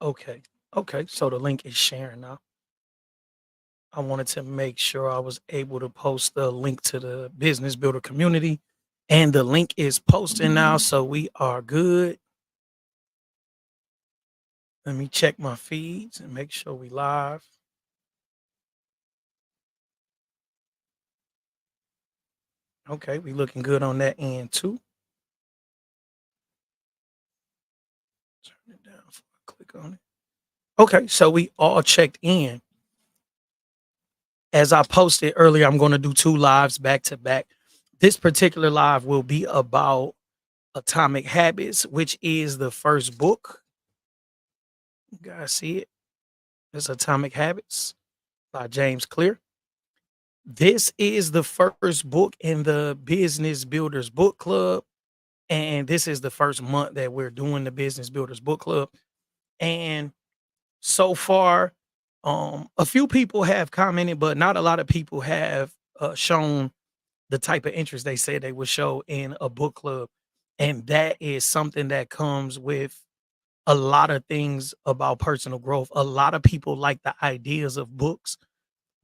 Okay. Okay. So the link is sharing now. I wanted to make sure I was able to post the link to the business builder community. And the link is posting now. So we are good. Let me check my feeds and make sure we live. Okay, we looking good on that end too. Turn it down before I click on it. Okay, so we all checked in. As I posted earlier, I'm going to do two lives back to back. This particular live will be about Atomic Habits, which is the first book. You guys see it? It's Atomic Habits by James Clear. This is the first book in the Business Builders Book Club. And this is the first month that we're doing the Business Builders Book Club. And so far, a few people have commented, but not a lot of people have shown the type of interest they said they would show in a book club. And that is something that comes with a lot of things about personal growth. A lot of people like the ideas of books,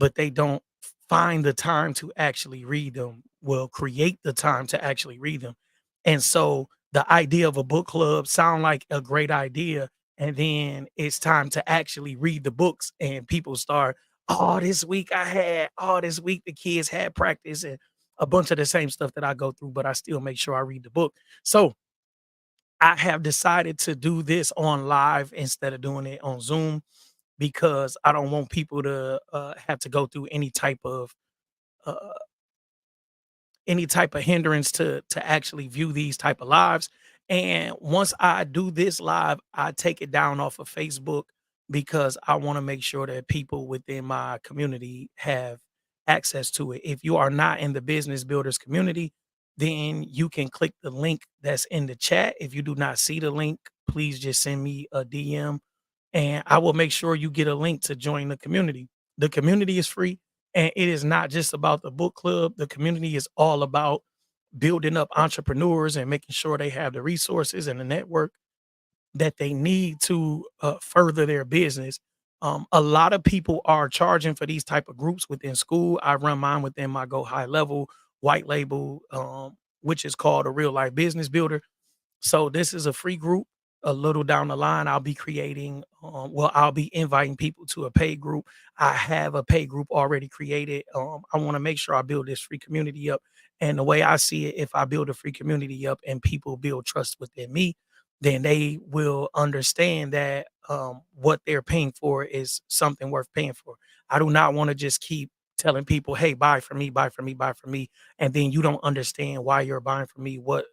but they don't find the time to actually read them. Will create the time to actually read them. And so the idea of a book club sound like a great idea, and then it's time to actually read the books and people start, oh, this week I had, oh, this week the kids had practice and a bunch of the same stuff that I go through, but I still make sure I read the book. So I have decided to do this on live instead of doing it on Zoom because I don't want people to have to go through uh, any type of hindrance to actually view these type of lives. And once I do this live, I take it down off of Facebook because I want to make sure that people within my community have access to it. If you are not in the business builders community, then you can click the link that's in the chat. If you do not see the link, please just send me a DM and I will make sure you get a link to join the community. The community is free and it is not just about the book club. The community is all about building up entrepreneurs and making sure they have the resources and the network that they need to further their business. A lot of people are charging for these type of groups within school. I run mine within my Go High Level white label, which is called a Real Life Business Builder. So this is a free group. A little down the line, I'll be creating, I'll be inviting people to a paid group. I have a paid group already created. I want to make sure I build this free community up. And the way I see it, if I build a free community up and people build trust within me, then they will understand that what they're paying for is something worth paying for. I do not want to just keep telling people, hey, buy from me, buy from me, buy from me. And then you don't understand why you're buying from me, what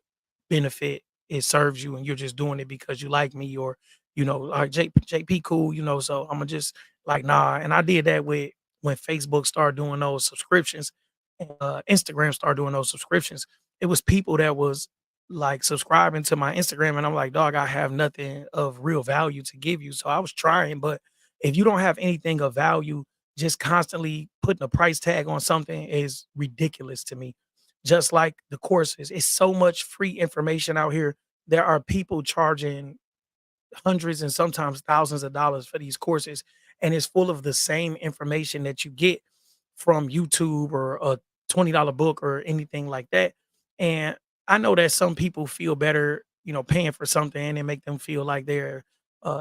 benefit it serves you, and you're just doing it because you like me or JP cool, so I'm gonna just like nah. And I did that with when Facebook started doing those subscriptions, and Instagram started doing those subscriptions. It was people that was like subscribing to my Instagram, and I'm like, dog, I have nothing of real value to give you. So I was trying, but if you don't have anything of value, just constantly putting a price tag on something is ridiculous to me. Just like the courses, it's so much free information out here. There are people charging hundreds and sometimes thousands of dollars for these courses, and it's full of the same information that you get from YouTube or a $20 book or anything like that. And I know that some people feel better, paying for something and it make them feel like they're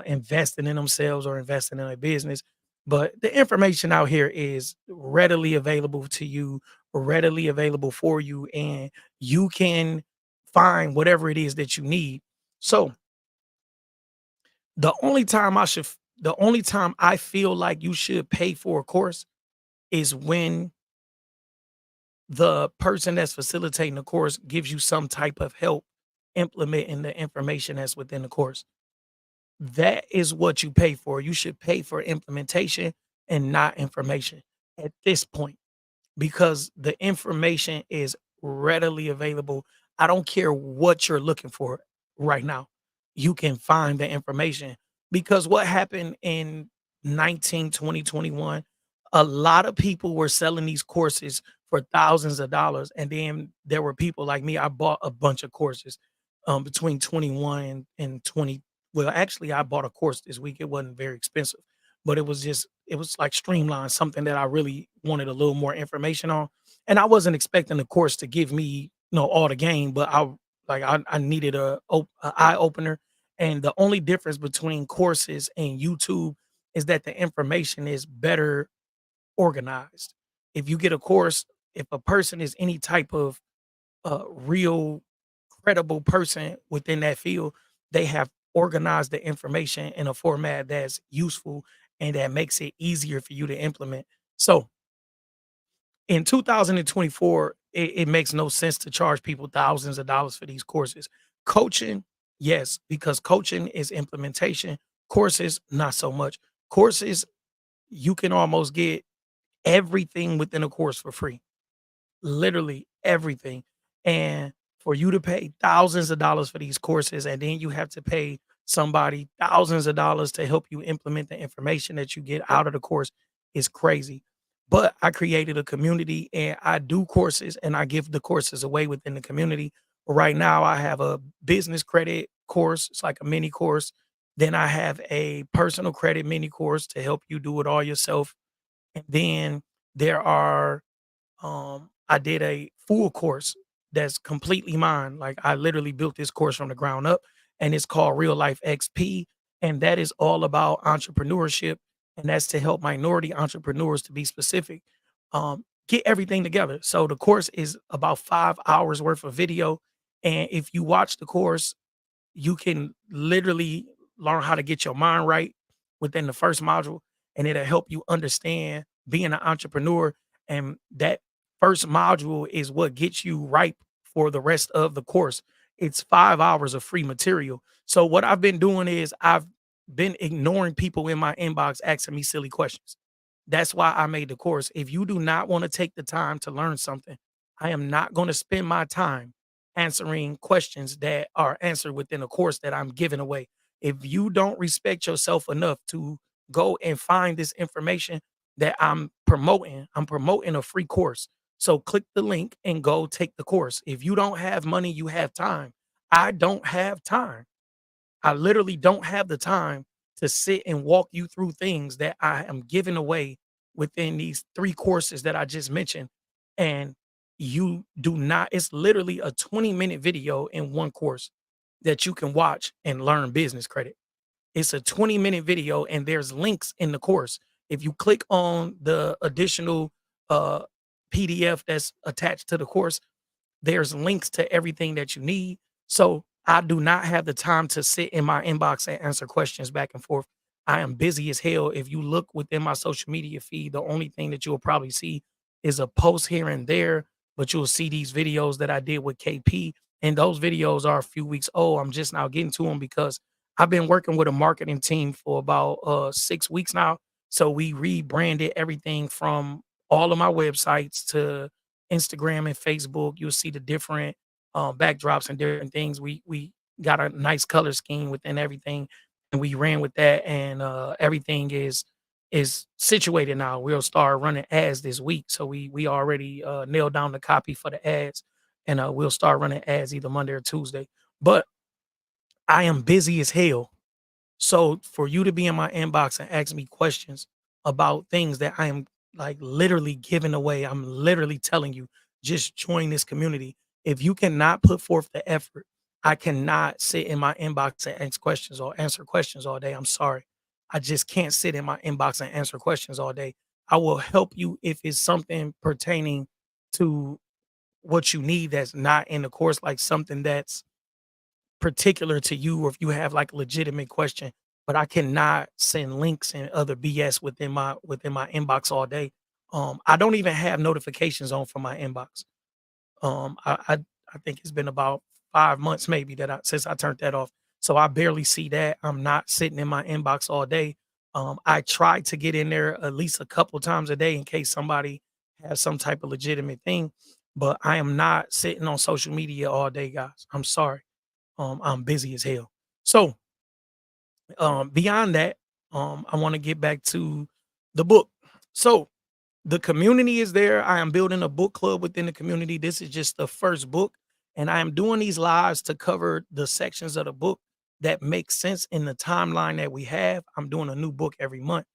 investing in themselves or investing in a business. But the information out here is readily available to you, readily available for you, and you can find whatever it is that you need. So the only time I feel like you should pay for a course is when the person that's facilitating the course gives you some type of help implementing the information that's within the course. That is what you pay for. You should pay for implementation and not information at this point because the information is readily available. I don't care what you're looking for right now. You can find the information because what happened in 19, 20, 21? A lot of people were selling these courses for thousands of dollars, and then there were people like me. I bought a bunch of courses between 21 and 20. Well, actually, I bought a course this week. It wasn't very expensive, but it was like streamlined, something that I really wanted a little more information on. And I wasn't expecting the course to give me, all the game, but I needed a eye opener. And the only difference between courses and YouTube is that the information is better organized. If you get a course, if a person is any type of real credible person within that field, they have organized the information in a format that's useful and that makes it easier for you to implement. So in 2024, it makes no sense to charge people thousands of dollars for these courses. Coaching, yes, because coaching is implementation. Courses, not so much. Courses, you can almost get everything within a course for free, literally everything. And for you to pay thousands of dollars for these courses, and then you have to pay somebody thousands of dollars to help you implement the information that you get out of the course is crazy. But I created a community and I do courses and I give the courses away within the community. Right now, I have a business credit course, it's like a mini course. Then I have a personal credit mini course to help you do it all yourself. And then there are I did a full course that's completely mine. Like I literally built this course from the ground up and it's called Real Life XP. And that is all about entrepreneurship. And that's to help minority entrepreneurs to be specific. Get everything together. So the course is about 5 hours worth of video. And if you watch the course, you can literally learn how to get your mind right within the first module, and it'll help you understand being an entrepreneur. And that first module is what gets you ripe for the rest of the course. It's 5 hours of free material. So what I've been doing is I've been ignoring people in my inbox asking me silly questions. That's why I made the course. If you do not want to take the time to learn something, I am not going to spend my time answering questions that are answered within a course that I'm giving away. If you don't respect yourself enough to go and find this information that I'm promoting a free course. So click the link and go take the course. If you don't have money, you have time. I don't have time. I literally don't have the time to sit and walk you through things that I am giving away within these 3 courses that I just mentioned. And you do not, it's literally a 20-minute video in one course that you can watch and learn business credit. It's a 20-minute video and there's links in the course. If you click on the additional uh PDF that's attached to the course, there's links to everything that you need. So I do not have the time to sit in my inbox and answer questions back and forth. I am busy as hell. If you look within my social media feed, the only thing that you'll probably see is a post here and there, but you'll see these videos that I did with KP. And those videos are a few weeks old. I'm just now getting to them because I've been working with a marketing team for about 6 weeks now. So we rebranded everything from all of my websites to Instagram and Facebook. You'll see the different backdrops and different things. We got a nice color scheme within everything, and we ran with that. And everything is situated now. We'll start running ads this week, so we already nailed down the copy for the ads, and we'll start running ads either Monday or Tuesday. But I am busy as hell, so for you to be in my inbox and ask me questions about things that I am like literally giving away, I'm literally telling you, just join this community. If you cannot put forth the effort, I cannot sit in my inbox and ask questions or answer questions all day. I'm sorry. I just can't sit in my inbox and answer questions all day. I will help you if it's something pertaining to what you need that's not in the course, like something that's particular to you or if you have like a legitimate question, but I cannot send links and other BS within my inbox all day. I don't even have notifications on for my inbox. I think it's been about 5 months maybe that since I turned that off. So I barely see that. I'm not sitting in my inbox all day. I try to get in there at least a couple times a day in case somebody has some type of legitimate thing, but I am not sitting on social media all day, guys. I'm sorry. I'm busy as hell. So, beyond that, I want to get back to the book. So, The community is there. I am building a book club within the community. This is just the first book, and I am doing these lives to cover the sections of the book that make sense in the timeline that we have. I'm doing a new book every month.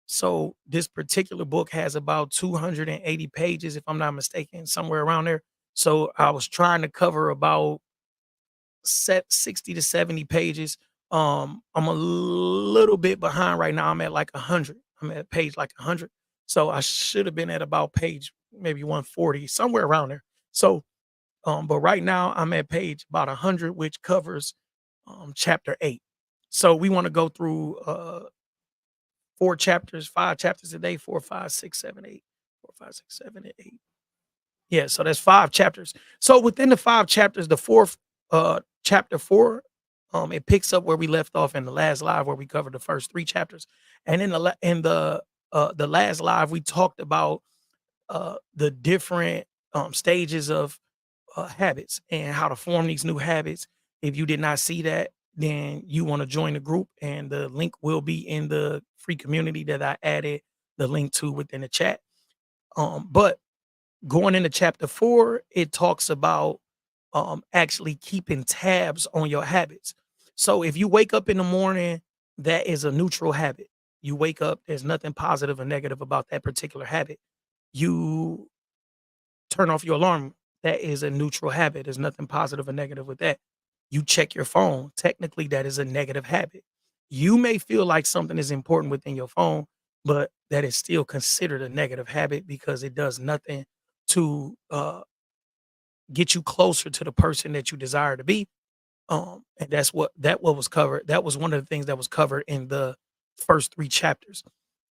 So this particular book has about 280 pages, if I'm not mistaken, somewhere around there. So I was trying to cover about set 60 to 70 pages. I'm a little bit behind right now. I'm at like 100. I'm at page like 100. So I should have been at about page maybe 140, somewhere around there. So, but right now I'm at page about 100, which covers chapter 8. So we want to go through 4 chapters, 5 chapters a day, 4, 5, 6, 7, 8, 4, 5, 6, 7, 8. Yeah, so that's 5 chapters. So within the 5 chapters, the fourth chapter 4, it picks up where we left off in the last live where we covered the first 3 chapters. And in the last live, we talked about the different stages of habits and how to form these new habits. If you did not see that, then you want to join the group, and the link will be in the free community that I added the link to within the chat. But going into chapter 4, it talks about actually keeping tabs on your habits. So if you wake up in the morning, that is a neutral habit. You wake up, there's nothing positive or negative about that particular habit. You turn off your alarm, that is a neutral habit. There's nothing positive or negative with that. You check your phone, technically, that is a negative habit. You may feel like something is important within your phone, but that is still considered a negative habit because it does nothing to get you closer to the person that you desire to be. And that's what was covered. That was one of the things that was covered in the first 3 chapters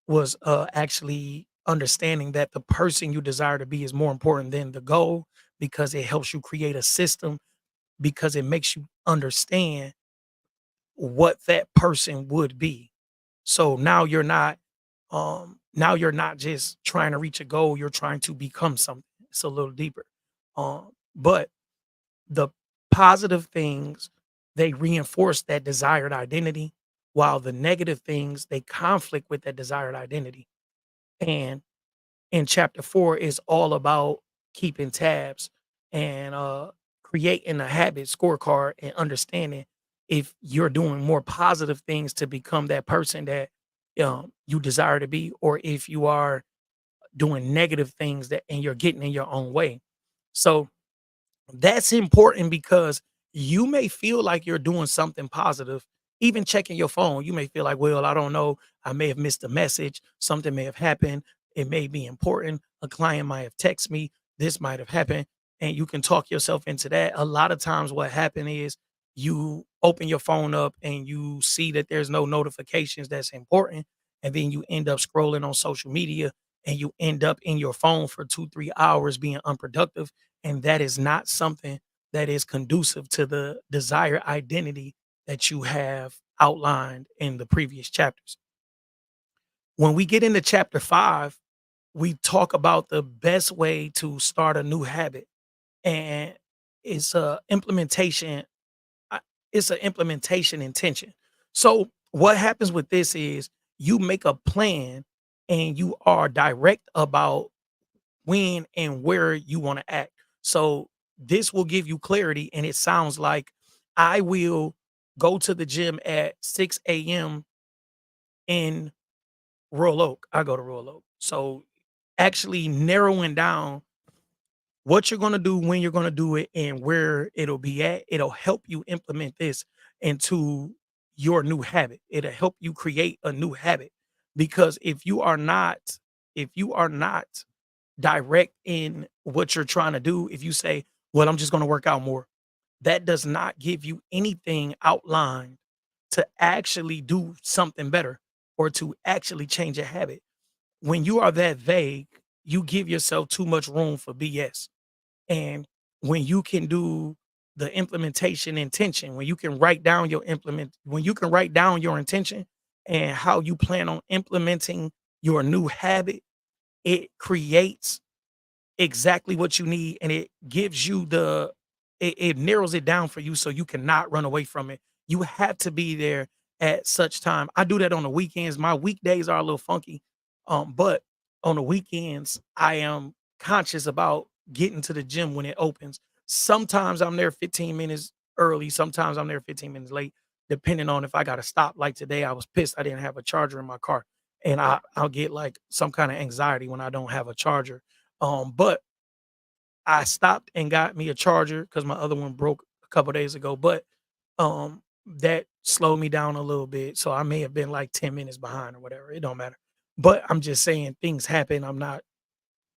was actually understanding that the person you desire to be is more important than the goal because it helps you create a system because it makes you understand what that person would be. So now you're not just trying to reach a goal, you're trying to become something. It's a little deeper. But the positive things, they reinforce that desired identity, while the negative things, they conflict with that desired identity. And in chapter 4 is all about keeping tabs and creating a habit scorecard and understanding if you're doing more positive things to become that person that you desire to be, or if you are doing negative things that and you're getting in your own way. So that's important because you may feel like you're doing something positive, even checking your phone. You may feel like, well, I don't know. I may have missed a message. Something may have happened. It may be important. A client might have texted me. This might have happened. And you can talk yourself into that. A lot of times, what happened is you open your phone up and you see that there's no notifications that's important. And then you end up scrolling on social media and you end up in your phone for 2, 3 hours being unproductive, and that is not something that is conducive to the desired identity that you have outlined in the previous chapters. When we get into chapter 5, we talk about the best way to start a new habit, and it's a implementation it's an implementation intention. So what happens with this is you make a plan and you are direct about when and where you want to act. So this will give you clarity. And it sounds like I will go to the gym at 6 a.m. in Royal Oak. I go to Royal Oak. So actually narrowing down what you're going to do, when you're going to do it, and where it'll be at, it'll help you implement this into your new habit. It'll help you create a new habit because if you are not direct in what you're trying to do, if you say, "Well, I'm just gonna work out more," that does not give you anything outlined to actually do something better or to actually change a habit. When you are that vague, you give yourself too much room for BS. And when you can do the implementation intention, when you can write down your intention and how you plan on implementing your new habit, it creates exactly what you need, and it gives you it narrows it down for you so you cannot run away from it. You have to be there at such time. I do that on the weekends. My weekdays are a little funky. But On the weekends, I am conscious about getting to the gym when it opens. Sometimes I'm there 15 minutes early, sometimes I'm there 15 minutes late, depending on if I got to stop. Like today, I was pissed I didn't have a charger in my car, and I'll get like some kind of anxiety when I don't have a charger. But I stopped and got me a charger because my other one broke a couple days ago. But that slowed me down a little bit. So I may have been like 10 minutes behind or whatever. It don't matter. But I'm just saying things happen. I'm not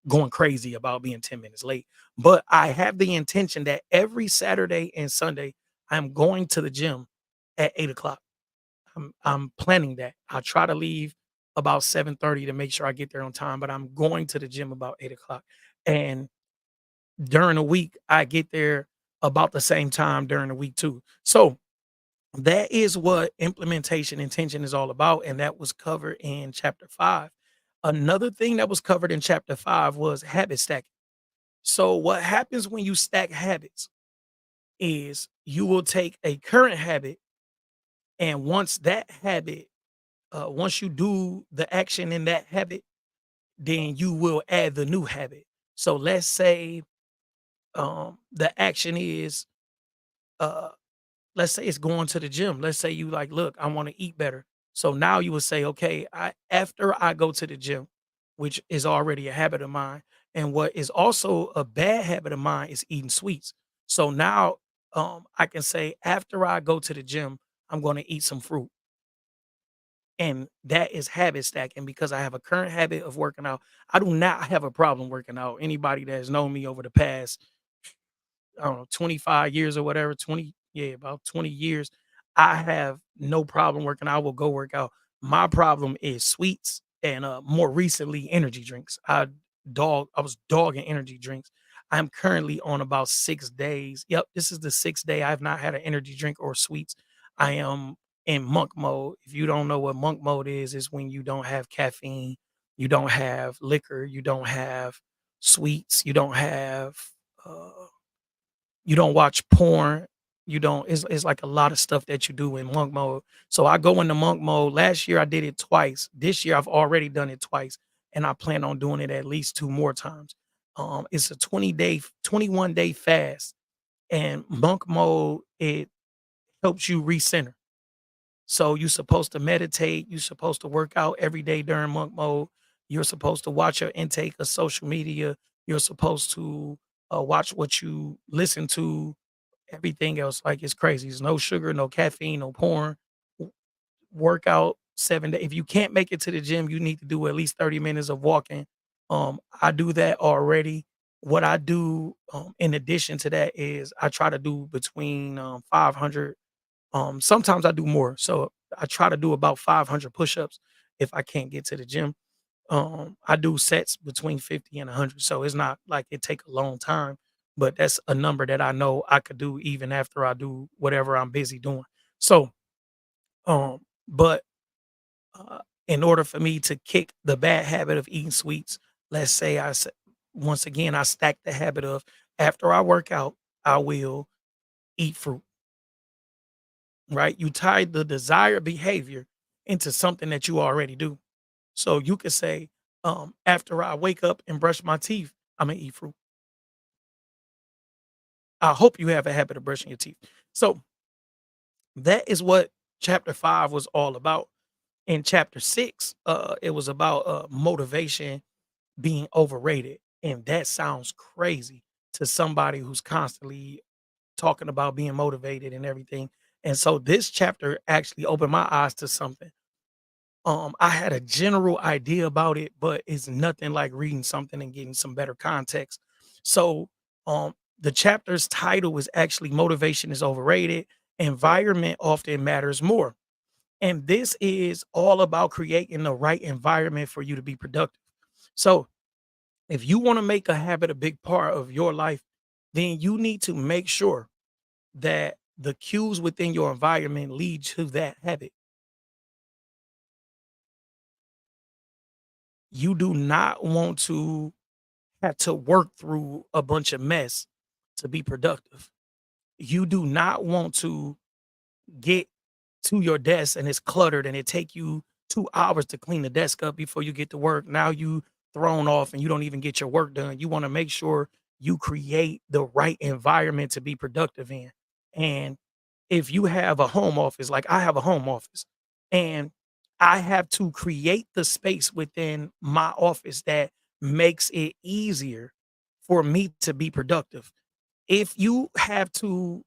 going crazy about being 10 minutes late. But I have the intention that every Saturday and Sunday, I'm going to the gym at 8 o'clock. I'm planning that. I try to leave about 7:30 to make sure I get there on time, but I'm going to the gym about 8 o'clock. And during the week, I get there about the same time during the week too. So that is what implementation intention is all about, and that was covered in chapter 5. Another thing that was covered in chapter 5 was habit stacking. So what happens when you stack habits is you will take a current habit, and once you do the action in that habit, then you will add the new habit. So let's say the action is uh let's say it's going to the gym. Let's say you like, look, I want to eat better. So now you would say, okay, I after I go to the gym, which is already a habit of mine, and what is also a bad habit of mine is eating sweets. So now I can say after I go to the gym, I'm going to eat some fruit. And that is habit stacking because I have a current habit of working out. I do not have a problem working out. Anybody that has known me over the past, I don't know, 25 years or whatever, 20, yeah, about 20 years, I have no problem working out. I will go work out. My problem is sweets and more recently energy drinks. I was dogging energy drinks. I'm currently on about 6 days. Yep, this is the sixth day I've not had an energy drink or sweets. I am in monk mode. If you don't know what monk mode is when you don't have caffeine, you don't have liquor, you don't have sweets, uh you don't watch porn. You don't it's like a lot of stuff that you do in monk mode. So I go into monk mode. Last year I did it twice. This year I've already done it twice, and I plan on doing it at least 2 more times. It's a 21-day fast, and monk mode, it helps you recenter. So you're supposed to meditate, you're supposed to work out every day during monk mode. You're supposed to watch your intake of social media. You're supposed to watch what you listen to. Everything else, like, it's crazy. There's no sugar, no caffeine, no porn. W Workout 7 days. If you can't make it to the gym, you need to do at least 30 minutes of walking. I do that already. What I do, in addition to that is I try to do between, 500, sometimes I do more. So I try to do about 500 push-ups if I can't get to the gym. I do sets between 50 and 100, so it's not like it take a long time, but that's a number that I know I could do even after I do whatever I'm busy doing. So, but in order for me to kick the bad habit of eating sweets, let's say once again I stack the habit of after I work out, I will eat fruit. Right? You tie the desired behavior into something that you already do. So you could say, after I wake up and brush my teeth, I'm gonna eat fruit. I hope you have a habit of brushing your teeth. So that is what chapter 5 was all about. In chapter 6, it was about motivation being overrated. And that sounds crazy to somebody who's constantly talking about being motivated and everything. And so this chapter actually opened my eyes to something. I had a general idea about it, but it's nothing like reading something and getting some better context. So, the chapter's title is actually Motivation is Overrated. Environment often matters more. And this is all about creating the right environment for you to be productive. So, if you want to make a habit a big part of your life, then you need to make sure that the cues within your environment lead to that habit. You do not want to have to work through a bunch of mess to be productive. You do not want to get to your desk and it's cluttered and it take you 2 hours to clean the desk up before you get to work. Now you thrown off and you don't even get your work done. You want to make sure you create the right environment to be productive in. And if you have a home office, like I have a home office, and I have to create the space within my office that makes it easier for me to be productive. If you have to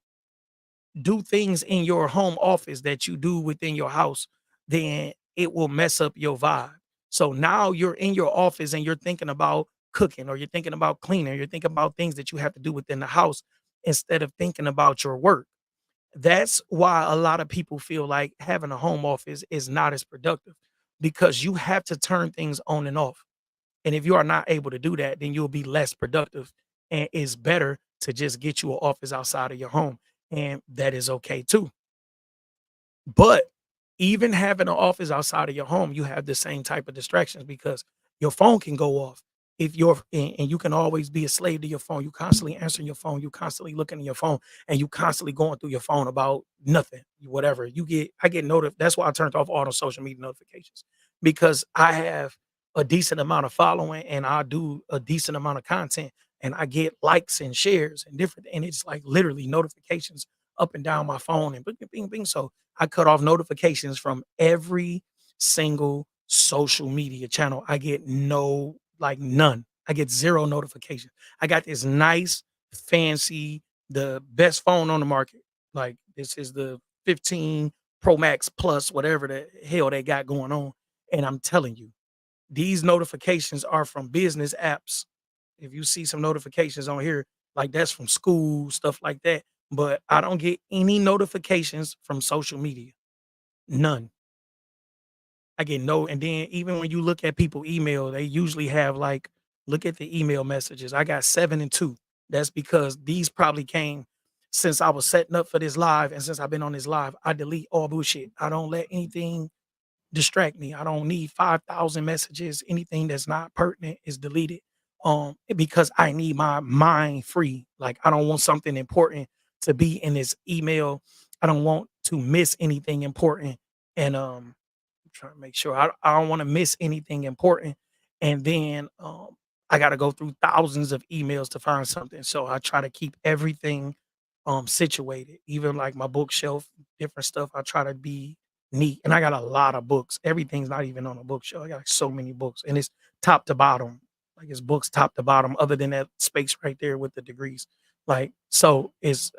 do things in your home office that you do within your house, then it will mess up your vibe. So now you're in your office and you're thinking about cooking or you're thinking about cleaning, you're thinking about things that you have to do within the house instead of thinking about your work. That's why a lot of people feel like having a home office is not as productive because you have to turn things on and off. And if you are not able to do that, then you'll be less productive. And it's better to just get you an office outside of your home. And that is okay too. But even having an office outside of your home, you have the same type of distractions because your phone can go off. If you're and you can always be a slave to your phone. You constantly answering your phone, you constantly looking at your phone, and you constantly going through your phone about nothing, whatever. I get notified. That's why I turned off all the social media notifications because I have a decent amount of following and I do a decent amount of content and I get likes and shares and different and it's like literally notifications up and down my phone and bing, bing, bing. So I cut off notifications from every single social media channel. I get no, like none. I get zero notification. I got this nice, fancy, the best phone on the market. Like this is the 15 Pro Max Plus, whatever the hell they got going on. And I'm telling you, these notifications are from business apps. If you see some notifications on here, like that's from school, stuff like that. But I don't get any notifications from social media. None. I get no, and then even when you look at people email, they usually have like, look at the email messages. I got 7 and 2. That's because these probably came since I was setting up for this live, and since I've been on this live, I delete all bullshit. I don't let anything distract me. I don't need 5,000 messages. Anything that's not pertinent is deleted. Because I need my mind free. Like I don't want something important to be in this email. I don't want to miss anything important. And I'm trying to make sure I don't want to miss anything important. And then I got to go through thousands of emails to find something. So I try to keep everything situated, even like my bookshelf, different stuff. I try to be neat. And I got a lot of books. Everything's not even on a bookshelf. I got like so many books. And it's top to bottom. Like it's books top to bottom, other than that space right there with the degrees. Like so it's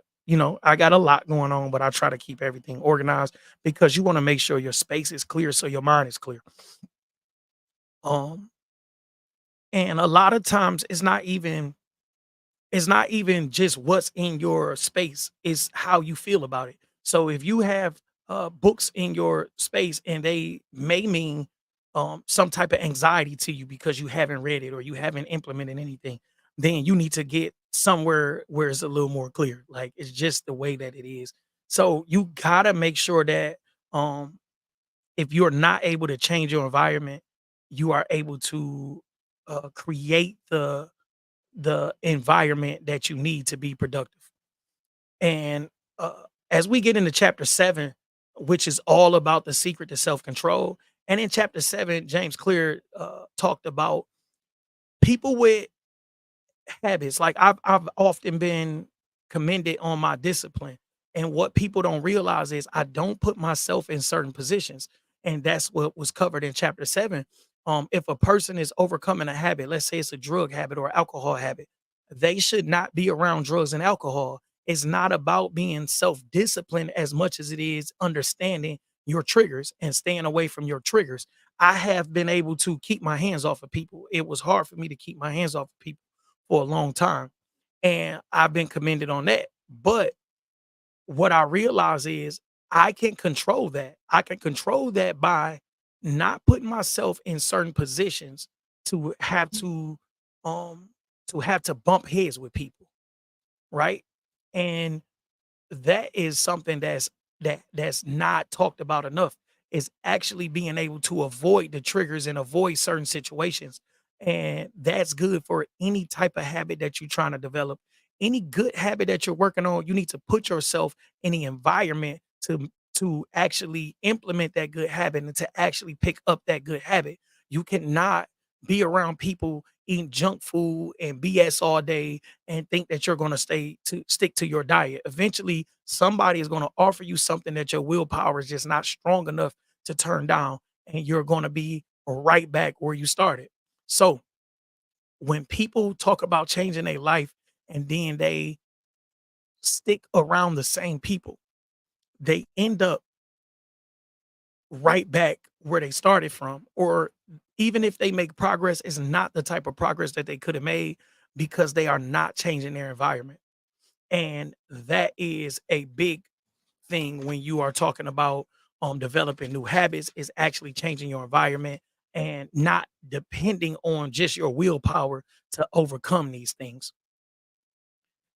I got a lot going on, but I try to keep everything organized because you want to make sure your space is clear so your mind is clear. Um and a lot of times it's not even just what's in your space, it's how you feel about it. So if you have books in your space and they may mean some type of anxiety to you because you haven't read it or you haven't implemented anything, then you need to get somewhere where it's a little more clear. Like it's just the way that it is. So you gotta make sure that um if you're not able to change your environment, you are able to create the environment that you need to be productive. And as we get into chapter 7, which is all about the secret to self-control, and in chapter 7, James Clear talked about people with habits. Like I've often been commended on my discipline. And what people don't realize is I don't put myself in certain positions. And that's what was covered in chapter 7. If a person is overcoming a habit, let's say it's a drug habit or alcohol habit, they should not be around drugs and alcohol. It's not about being self-disciplined as much as it is understanding your triggers and staying away from your triggers. I have been able to keep my hands off of people. It was hard for me to keep my hands off of people for a long time. And I've been commended on that. But what I realize is I can control that. I can control that by not putting myself in certain positions to have um to bump heads with people, right? And that is something that's not talked about enough, is actually being able to avoid the triggers and avoid certain situations. And that's good for any type of habit that you're trying to develop. Any good habit that you're working on, you need to put yourself in the environment to actually implement that good habit and to actually pick up that good habit. You cannot be around people eating junk food and BS all day and think that you're going to stay to stick to your diet. Eventually, somebody is going to offer you something that your willpower is just not strong enough to turn down, and you're going to be right back where you started. So, when people talk about changing their life and then they stick around the same people, they end up right back where they started from, or even if they make progress, it's not the type of progress that they could have made because they are not changing their environment. And that is a big thing when you are talking about developing new habits, is actually changing your environment and not depending on just your willpower to overcome these things.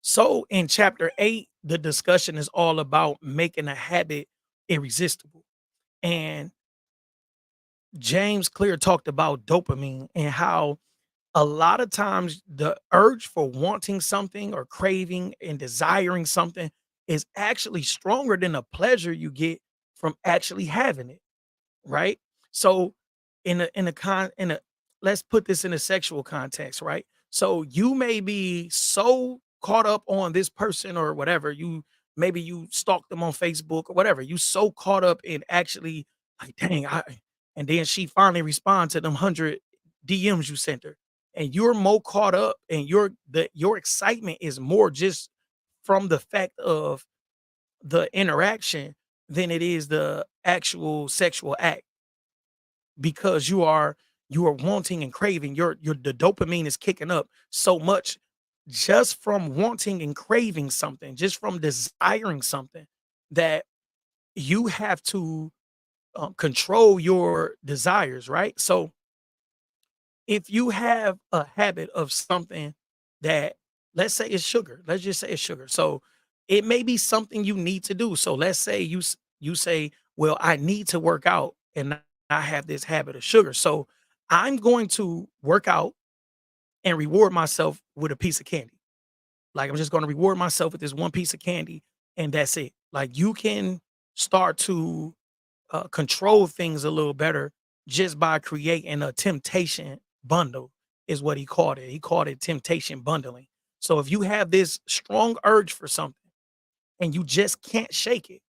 So in chapter 8, the discussion is all about making a habit irresistible. And James Clear talked about dopamine and how a lot of times the urge for wanting something or craving and desiring something is actually stronger than the pleasure you get from actually having it, right? So in a let's put this in a sexual context, right? So you may be so caught up on this person or whatever, you maybe you stalk them on Facebook or whatever. You so caught up in actually like, dang, and then she finally responds to them 100 DMs you sent her. And you're more caught up and your excitement is more just from the fact of the interaction than it is the actual sexual act, because you are wanting and craving. Your the dopamine is kicking up so much just from wanting and craving something, just from desiring something, that you have to control your desires, right? So if you have a habit of something that, let's say it's sugar, let's just say it's sugar. So it may be something you need to do. So let's say you say, well, I need to work out and I have this habit of sugar. So I'm going to work out and reward myself with a piece of candy. Like, I'm just going to reward myself with this one piece of candy, and that's it. Like, you can start to control things a little better just by creating a temptation bundle, is what he called it. He called it temptation bundling. So if you have this strong urge for something and you just can't shake it,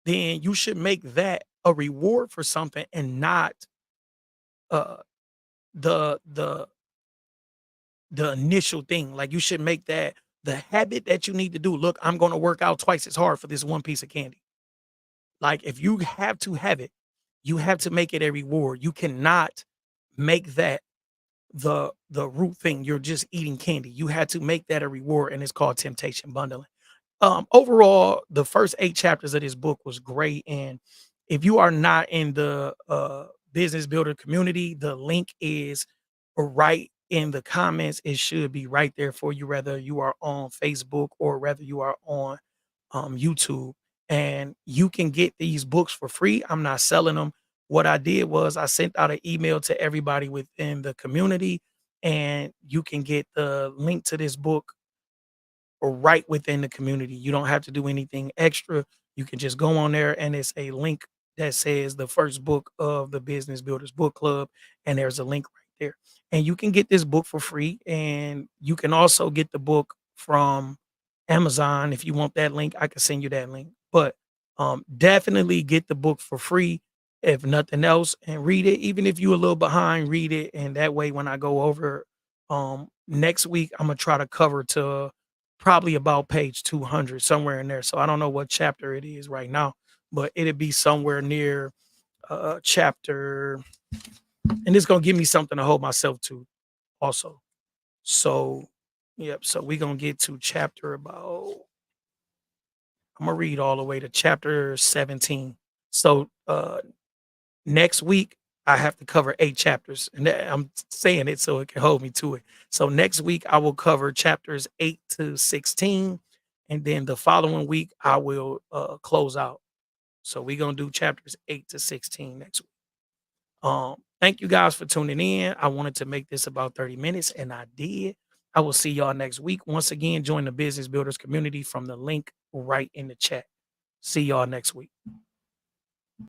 then you should make that a reward for something and not uh the the the initial thing. Like, you should make that the habit that you need to do. Look, I'm going to work out twice as hard for this one piece of candy. Like, if you have to have it, you have to make it a reward. You cannot make that the root thing. You're just eating candy. You had to make that a reward, and it's called temptation bundling. Overall, the first 8 chapters of this book was great, and if you are not in the business builder community, the link is right in the comments. It should be right there for you, whether you are on Facebook or whether you are on YouTube, and you can get these books for free. I'm not selling them. What I did was I sent out an email to everybody within the community, and you can get the link to this book right within the community. You don't have to do anything extra. You can just go on there, and it's a link that says the first book of the Business Builders Book Club, and there's a link right there. And you can get this book for free, and you can also get the book from Amazon. If you want that link, I can send you that link. But definitely get the book for free, if nothing else, and read it. Even if you're a little behind, read it, and that way when I go over next week, I'm gonna try to cover to probably about page 200, somewhere in there. So I don't know what chapter it is right now, but it'd be somewhere near chapter, and it's gonna give me something to hold myself to also. So yep, so we're gonna get to chapter about, I'm gonna read all the way to chapter 17. So next week I have to cover 8 chapters, and I'm saying it so it can hold me to it. So next week I will cover chapters 8 to 16, and then the following week I will close out. So we're gonna do chapters 8 to 16 next week. Thank you guys for tuning in. I wanted to make this about 30 minutes, and I did. I will see y'all next week. Once again, join the Business Builders community from the link right in the chat. See y'all next week.